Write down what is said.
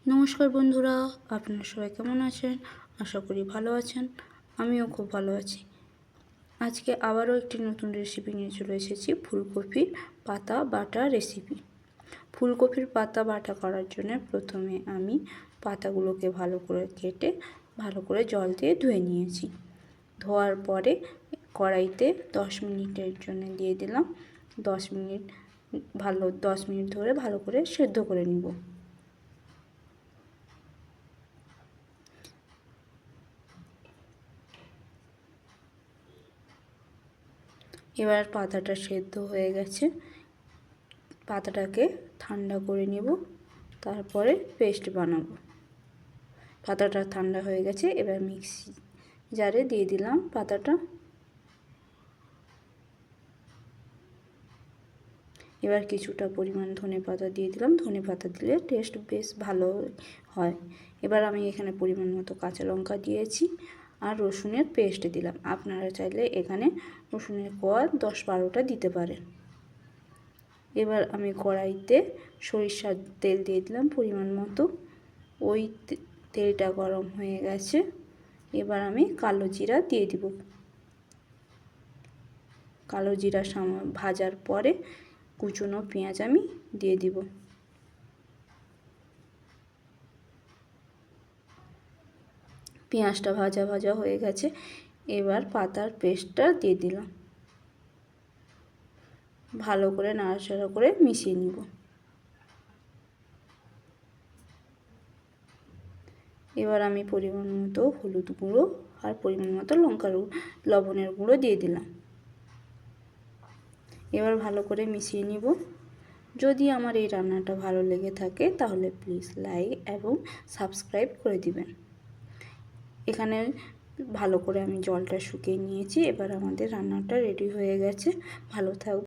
নমস্কার বন্ধুরা, আপনারা সবাই কেমন আছেন? আশা করি ভালো আছেন। আমিও খুব ভালো আছি। আজকে আবারও একটি নতুন রেসিপি নিয়ে চলে এসেছি, ফুলকপির পাতা বাটা রেসিপি। ফুলকপির পাতা বাটা করার জন্য প্রথমে আমি পাতাগুলোকে ভালো করে কেটে ভালো করে জল দিয়ে ধুয়ে নিয়েছি। ধোয়ার পরে কড়াইতে 10 মিনিটের জন্য দিয়ে দিলাম। 10 মিনিট ধরে ভালো করে সেদ্ধ করে নিব। এবার পাতাটা সেদ্ধ হয়ে গেছে, পাতাটাকে ঠান্ডা করে নেব, তারপরে পেস্ট বানাবো। পাতাটা ঠান্ডা হয়ে গেছে, এবার মিক্সি জারে দিয়ে দিলাম পাতাটা। এবার কিছুটা পরিমাণ ধনেপাতা দিয়ে দিলাম। ধনেপাতা দিলে টেস্ট বেশ ভালো হয়। এবার আমি এখানে পরিমাণ মতো কাঁচা লঙ্কা দিয়েছি আর রসুনের পেস্ট দিলাম। আপনারা চাইলে এখানে রসুনের কোয়া 10-12টা দিতে পারেন। এবার আমি কড়াইতে সরিষার তেল দিয়ে দিলাম পরিমাণ মতো। ওই তেলটা গরম হয়ে গেছে, এবার আমি কালো জিরা দিয়ে দিব। কালো জিরা ভাজার পরে কুচনো পেঁয়াজ আমি দিয়ে দিব। পেঁয়াজটা ভাজা ভাজা হয়ে গেছে, এবার পাতার পেস্টটা দিয়ে দিলাম। ভালো করে নাড়াচাড়া করে মিশিয়ে নিব। এবার আমি পরিমাণ মতো হলুদ গুঁড়ো আর পরিমাণ মতো লবণের গুঁড়ো দিয়ে দিলাম। এবার ভালো করে মিশিয়ে নিব। যদি আমার এই রান্নাটা ভালো লেগে থাকে তাহলে প্লিজ লাইক এবং সাবস্ক্রাইব করে দিবেন। এখানে ভালো করে আমি জলটা শুকিয়ে নিয়েছি। এবার আমাদের রান্নাটা রেডি হয়ে গেছে। ভালো থাকবে।